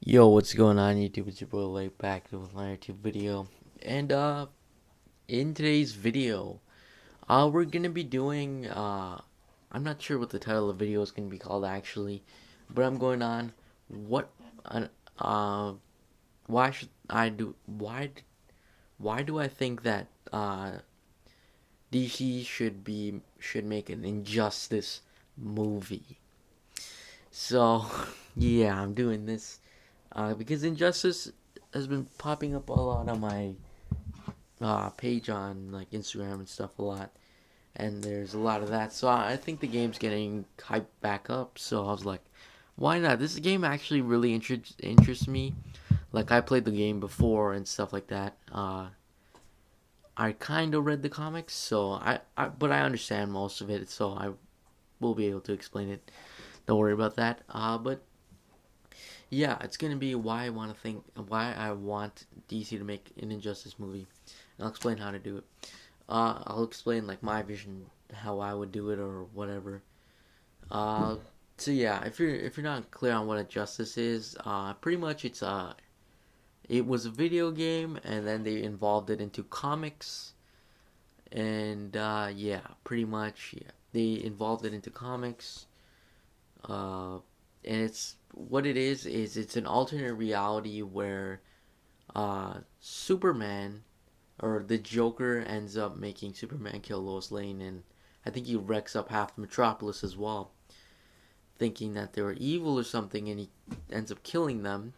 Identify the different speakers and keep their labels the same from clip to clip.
Speaker 1: Yo, what's going on YouTube? It's your boy Late back with another YouTube video. And in today's video, we're gonna be doing I'm not sure what the title of the video is gonna be called actually, but I'm going on what uh, uh why should I do why do I think that DC should make an Injustice movie. So, yeah, I'm doing this because Injustice has been popping up a lot on my page on like Instagram and stuff a lot, and there's a lot of that. So I think the game's getting hyped back up. So I was like, why not? This game actually really interests me. Like I played the game before and stuff like that. I kind of read the comics, so but I understand most of it, so I will be able to explain it. Don't worry about that. But yeah, it's gonna be why I want DC to make an Injustice movie. And I'll explain how to do it. I'll explain like my vision, how I would do it or whatever. Uh, so yeah, if you're not clear on what Injustice is, pretty much it was a video game and then they involved it into comics and yeah, pretty much yeah, they involved it into comics. Uh, and it's what it is it's an alternate reality where Superman or the Joker ends up making Superman kill Lois Lane, and I think he wrecks up half Metropolis as well, thinking that they were evil or something, and he ends up killing them.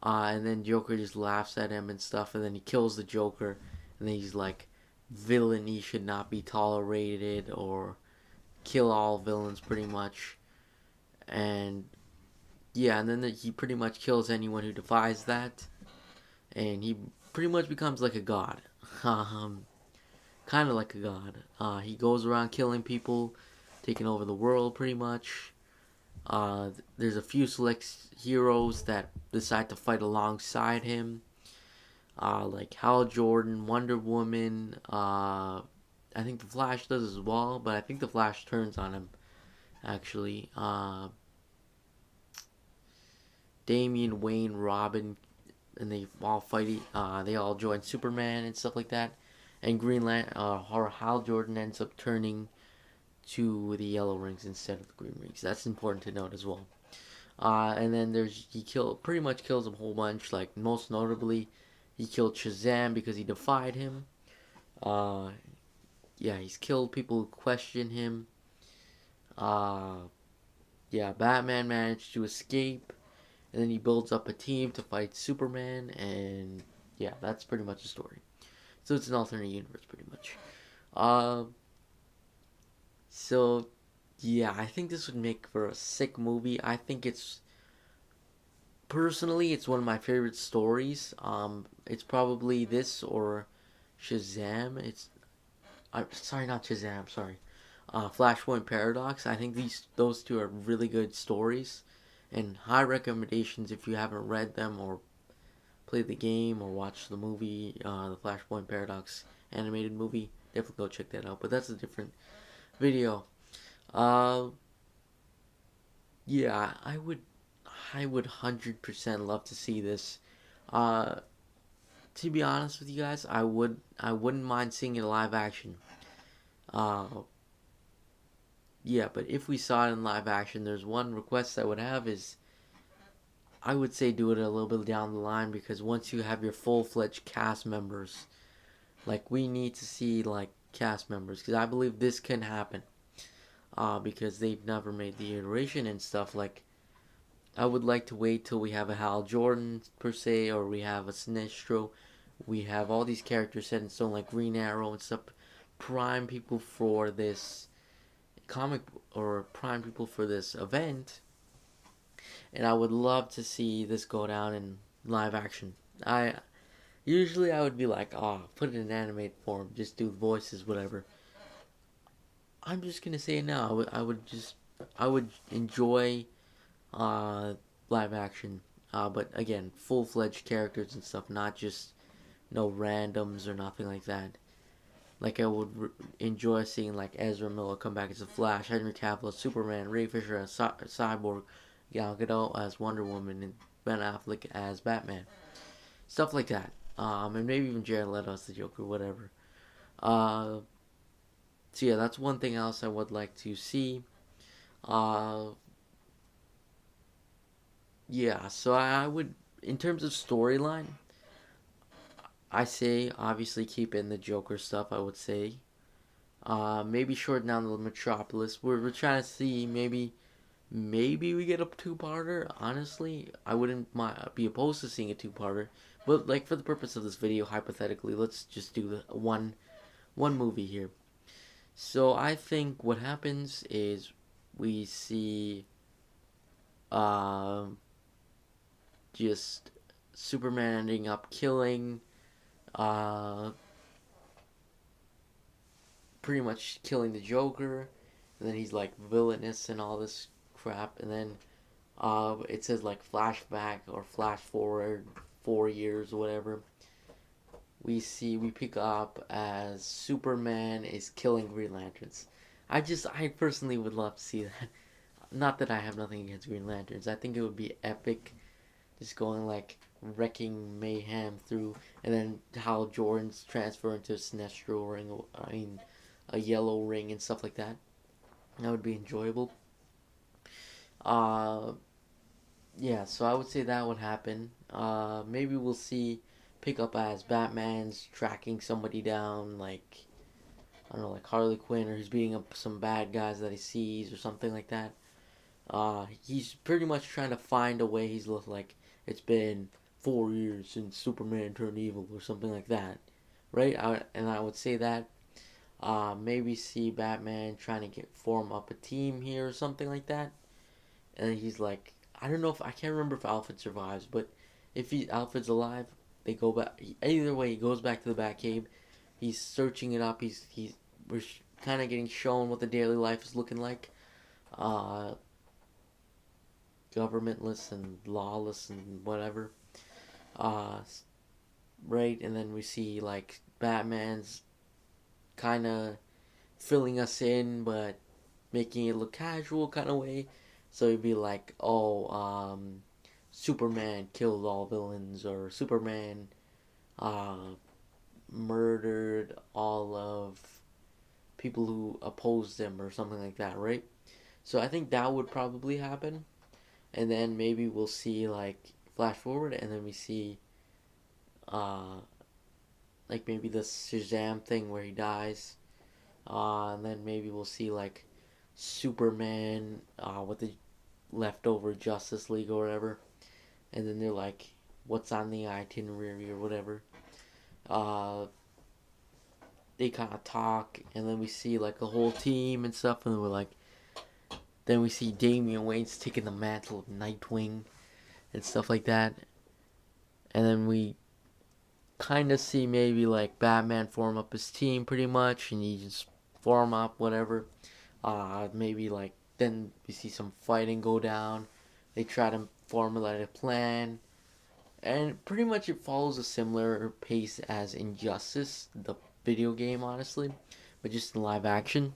Speaker 1: And then Joker just laughs at him and stuff, and then he kills the Joker, and then he's like, villainy should not be tolerated, or kill all villains pretty much. And yeah, and then he pretty much kills anyone who defies that, and he pretty much becomes like a god. um, kind of like a god. He goes around killing people, taking over the world pretty much. There's a few select heroes that decide to fight alongside him, like Hal Jordan, Wonder Woman. I think the Flash does as well, but I think the Flash turns on him actually. Damian Wayne, Robin, and they all fight. They all join Superman and stuff like that. And Green Lantern, or Hal Jordan ends up turning to the yellow rings instead of the green rings. That's important to note as well. And then pretty much kills a whole bunch. Like most notably, he killed Shazam because he defied him. Uh, yeah, he's killed people who question him. Uh, yeah, Batman managed to escape, and then he builds up a team to fight Superman, and yeah, that's pretty much the story. So it's an alternate universe, pretty much. Uh, so yeah, I think this would make for a sick movie. I think it's one of my favorite stories. It's probably this or Shazam. Sorry, not Shazam. Sorry, Flashpoint Paradox. I think those two are really good stories, and high recommendations if you haven't read them or played the game or watched the movie, the Flashpoint Paradox animated movie. Definitely go check that out. But that's a different video. Uh, yeah, I would 100% love to see this. Uh, to be honest with you guys, I wouldn't mind seeing it live action. Uh, yeah, but if we saw it in live action, there's one request I would have is I would say do it a little bit down the line because once you have your full-fledged cast members, like we need to see like cast members because I believe this can happen. Because they've never made the iteration and stuff like I would like to wait till we have a Hal Jordan per se, or we have a Sinestro. We have all these characters set in stone, like Green Arrow and stuff. Prime people for this comic, or prime people for this event, and I would love to see this go down in live action. I would be like, oh, put it in animated form, just do voices, whatever. I'm just gonna say it now. I would enjoy uh, live action. But again, full fledged characters and stuff, not just no randoms or nothing like that. Like I would enjoy seeing like Ezra Miller come back as a Flash, Henry Cavill as Superman, Ray Fisher as Cyborg, Gal Gadot as Wonder Woman, and Ben Affleck as Batman, stuff like that. And maybe even Jared Leto as the Joker, whatever. Uh, so yeah, that's one thing else I would like to see. Uh, yeah, so I would, in terms of storyline, I say obviously keep in the Joker stuff. I would say, maybe shorten down the Metropolis. We're trying to see maybe we get a two-parter. Honestly, I wouldn't be opposed to seeing a two-parter, but like for the purpose of this video, hypothetically, let's just do the one movie here. So I think what happens is we see um just Superman ending up killing uh pretty much killing the Joker, and then he's like villainous and all this crap, and then it says like flashback or flash forward 4 years or whatever. We pick up as Superman is killing Green Lanterns. I personally would love to see that. Not that I have nothing against Green Lanterns. I think it would be epic, just going like wrecking mayhem through, and then how Jordan's transfer into a Sinestro ring. I mean, a yellow ring and stuff like that. That would be enjoyable. Uh, yeah, so I would say that would happen. Maybe we'll see pick up as Batman's tracking somebody down, like I don't know, like Harley Quinn, or he's beating up some bad guys that he sees, or something like that. He's pretty much trying to find a way. He's like it's been 4 years since Superman turned evil, or something like that, right? And I would say that. Maybe see Batman trying to form up a team here or something like that. And he's like, I don't know if I can't remember if Alfred survives, but if Alfred's alive, they go back. Either way, he goes back to the Batcave. He's searching it up. We're kind of getting shown what the daily life is looking like. Uh, Governmentless and lawless and whatever. Uh, right, and then we see like Batman's kind of filling us in, but making it look casual kind of way. So it'd be like, oh, Superman killed all villains, or Superman uh, murdered all of people who opposed him, or something like that, right? So I think that would probably happen, and then maybe we'll see like flash forward, and then we see uh, like maybe the Shazam thing where he dies, and then maybe we'll see like Superman with the leftover Justice League or whatever, and then they're like, "What's on the itinerary or whatever?" Uh, they kind of talk, and then we see like a whole team and stuff, and we're like, then we see Damian Wayne's taking the mantle of Nightwing and stuff like that, and then we kind of see maybe like Batman form up his team pretty much, and he just form up whatever. Maybe like then we see some fighting go down. They try to formulate a plan, and pretty much it follows a similar pace as Injustice, the video game, honestly, but just in live action.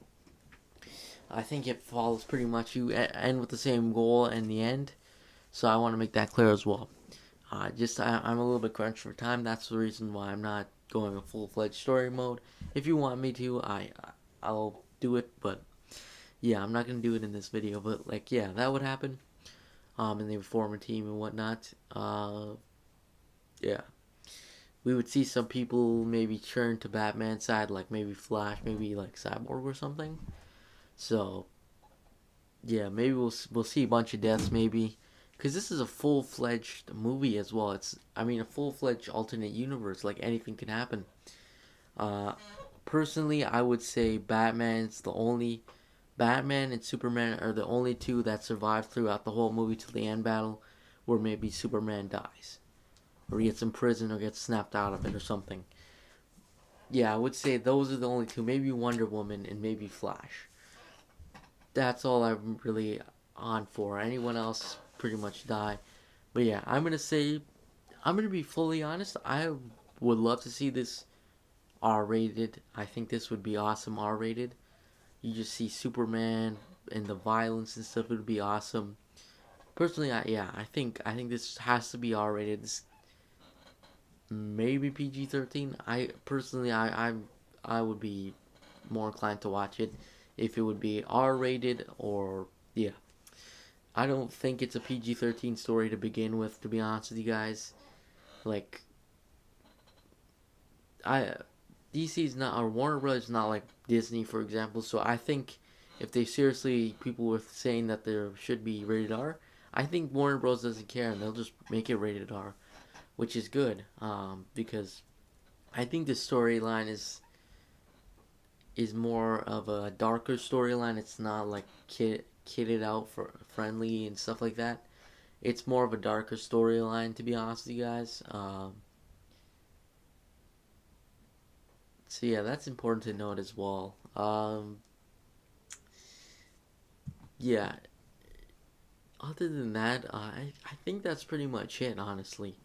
Speaker 1: I think it follows pretty much, you end with the same goal in the end. So I want to make that clear as well. I'm a little bit crunched for time. That's the reason why I'm not going a full-fledged story mode. If you want me to, I'll do it. But yeah, I'm not gonna do it in this video. But like, yeah, that would happen. And they would form a team and whatnot. Yeah, we would see some people maybe turn to Batman's side, like maybe Flash, maybe like Cyborg or something. So yeah, maybe we'll see a bunch of deaths, maybe, because this is a full fledged movie as well. A full fledged alternate universe. Like anything can happen. Uh, Personally, I would say Batman and Superman are the only two that survive throughout the whole movie till the end battle, where maybe Superman dies, or he gets in prison, or gets snapped out of it, or something. Yeah, I would say those are the only two. Maybe Wonder Woman and maybe Flash. That's all I'm really on for. Anyone else pretty much die. But yeah, I'm gonna be fully honest. I would love to see this R-rated. I think this would be awesome R-rated. You just see Superman and the violence and stuff. It would be awesome. personally, I think this has to be R-rated. This maybe PG-13. I personally, I would be more inclined to watch it if it would be R-rated or yeah. I don't think it's a PG-13 story to begin with. To be honest with you guys, like I DC's not, or Warner Brothers is not like Disney, for example. So I think if they seriously, people were saying that there should be rated R, I think Warner Bros doesn't care and they'll just make it rated R, which is good. Because I think the storyline is more of a darker storyline. It's not like kidded out for friendly and stuff like that. It's more of a darker storyline, to be honest with you guys. So yeah, that's important to note as well. Yeah. Other than that, I think that's pretty much it, honestly.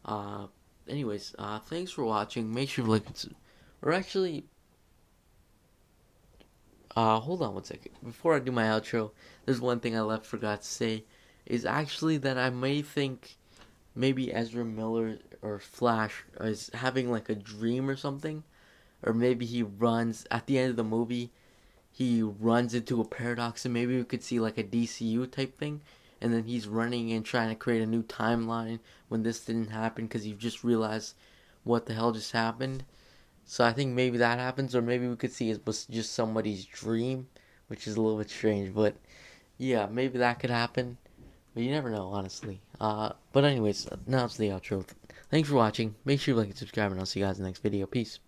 Speaker 1: Uh, anyways, thanks for watching. Make sure to like, or actually, hold on one second. Before I do my outro, there's one thing I forgot to say, is actually that I may think maybe Ezra Miller or Flash is having like a dream or something, or maybe he runs at the end of the movie. He runs into a paradox, and maybe we could see like a DCU type thing, and then he's running and trying to create a new timeline when this didn't happen because you just realized what the hell just happened. So I think maybe that happens, or maybe we could see it was just somebody's dream, which is a little bit strange. But yeah, maybe that could happen. But you never know, honestly. But anyways, now it's the outro. Thanks for watching. Make sure you like and subscribe, and I'll see you guys in the next video. Peace.